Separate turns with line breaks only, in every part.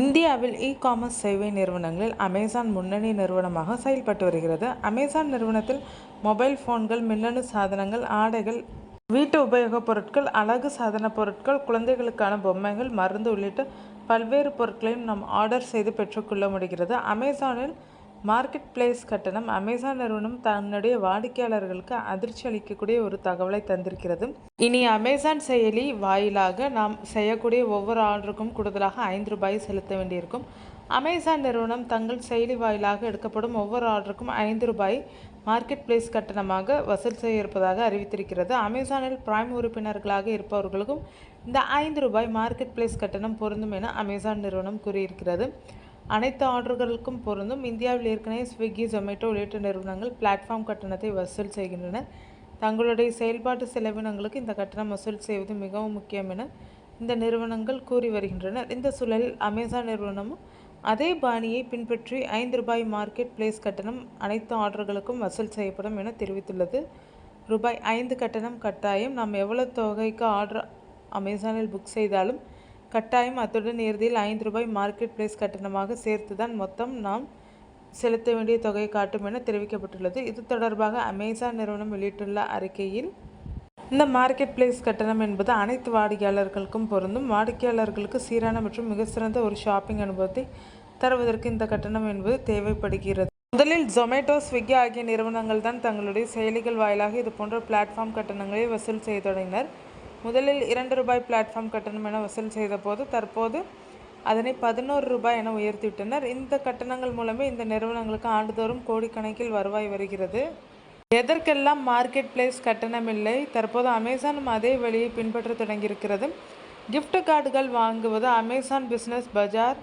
இந்தியாவில் இ-காமர்ஸ் சேவை நிறுவனங்களில் அமேசான் முன்னணி நிறுவனமாக செயல்பட்டு வருகிறது. அமேசான் நிறுவனத்தில் மொபைல் போன்கள், மின்னணு சாதனங்கள், ஆடைகள், வீட்டு உபயோகப் பொருட்கள், அழகு சாதன பொருட்கள், குழந்தைகளுக்கான பொம்மைகள், மருந்து உள்ளிட்ட பல்வேறு பொருட்களையும் நாம் ஆர்டர் செய்து பெற்றுக்கொள்ள முடிகிறது. அமேசானில் மார்க்கெட் பிளேஸ் கட்டணம். அமேசான் நிறுவனம் தன்னுடைய வாடிக்கையாளர்களுக்கு அதிர்ச்சி அளிக்கக்கூடிய ஒரு தகவலை தந்திருக்கிறது. இனி அமேசான் செயலி வாயிலாக நாம் செய்யக்கூடிய ஒவ்வொரு ஆர்டருக்கும் கூடுதலாக ₹5 செலுத்த வேண்டியிருக்கும். அமேசான் நிறுவனம் தங்கள் செயலி வாயிலாக எடுக்கப்படும் ஒவ்வொரு ஆர்டருக்கும் ₹5 மார்க்கெட் பிளேஸ் கட்டணமாக வசூல் செய்ய இருப்பதாக அறிவித்திருக்கிறது. அமேசானில் பிரைம் உறுப்பினர்களாக இருப்பவர்களுக்கும் இந்த ₹5 மார்க்கெட் பிளேஸ் கட்டணம் பொருந்தும் என அமேசான் நிறுவனம் கூறியிருக்கிறது. அனைத்து ஆர்டர்களுக்கும் பொருந்தும். இந்தியாவில் ஏற்கனவே ஸ்விக்கி, ஜொமேட்டோ உள்ளிட்ட நிறுவனங்கள் பிளாட்ஃபார்ம் கட்டணத்தை வசூல் செய்கின்றன. தங்களுடைய செயல்பாட்டு செலவினங்களுக்கு இந்த கட்டணம் வசூல் செய்வது மிகவும் முக்கியம் என இந்த நிறுவனங்கள் கூறி வருகின்றன. இந்த சூழலில் அமேசான் நிறுவனமும் அதே பாணியை பின்பற்றி ₹5 மார்க்கெட் பிளேஸ் கட்டணம் அனைத்து ஆர்டர்களுக்கும் வசூல் செய்யப்படும் என தெரிவித்துள்ளது. ₹5 கட்டணம் கட்டாயம். நாம் எவ்வளவு தொகைக்கு ஆர்டர் அமேசானில் புக் செய்தாலும் கட்டாயம் அத்துடன் இறுதியில் ₹5 மார்க்கெட் பிளேஸ் கட்டணமாக சேர்த்துதான் மொத்தம் நாம் செலுத்த வேண்டிய தொகையை காட்டும் என தெரிவிக்கப்பட்டுள்ளது. இது தொடர்பாக அமேசான் நிறுவனம் வெளியிட்டுள்ள அறிக்கையில், இந்த மார்க்கெட் பிளேஸ் கட்டணம் என்பது அனைத்து வாடிக்கையாளர்களுக்கும் பொருந்தும். வாடிக்கையாளர்களுக்கு சீரான மற்றும் மிக சிறந்த ஒரு ஷாப்பிங் அனுபவத்தை தருவதற்கு இந்த கட்டணம் என்பது தேவைப்படுகிறது. முதலில் ஜொமேட்டோ, ஸ்விக்கி ஆகிய நிறுவனங்கள் தான் தங்களுடைய செயலிகள் வாயிலாக இதுபோன்ற பிளாட்ஃபார்ம் கட்டணங்களை வசூல் செய்ய தொடங்கினர். முதலில் ₹2 பிளாட்ஃபார்ம் கட்டணம் என வசூல் செய்த போது தற்போது அதனை ₹11 என உயர்த்திவிட்டனர். இந்த கட்டணங்கள் மூலமே இந்த நிறுவனங்களுக்கு ஆண்டுதோறும் கோடிக்கணக்கில் வருவாய் வருகிறது. எதற்கெல்லாம் மார்க்கெட் பிளேஸ் கட்டணம் இல்லை? தற்போது அமேசானும் அதே வழியை பின்பற்ற தொடங்கியிருக்கிறது. கிஃப்ட் கார்டுகள் வாங்குவது, அமேசான் பிசினஸ் பஜார்,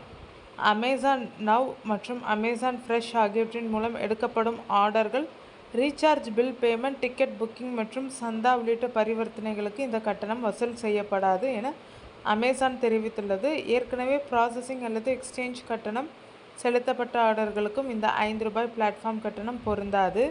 அமேசான் நவ் மற்றும் அமேசான் ஃப்ரெஷ் ஆகியவற்றின் மூலம் எடுக்கப்படும் ஆர்டர்கள், recharge, bill payment, ticket booking மற்றும் சந்தா உள்ளிட்ட பரிவர்த்தனைகளுக்கு இந்த கட்டணம் வசூல் செய்யப்படாது என அமேசான் தெரிவித்துள்ளது. ஏற்கனவே ப்ராசஸிங் அல்லது எக்ஸ்சேஞ்ச் கட்டணம் செலுத்தப்பட்ட ஆர்டர்களுக்கும் இந்த ₹5 பிளாட்ஃபார்ம் கட்டணம் பொருந்தாது.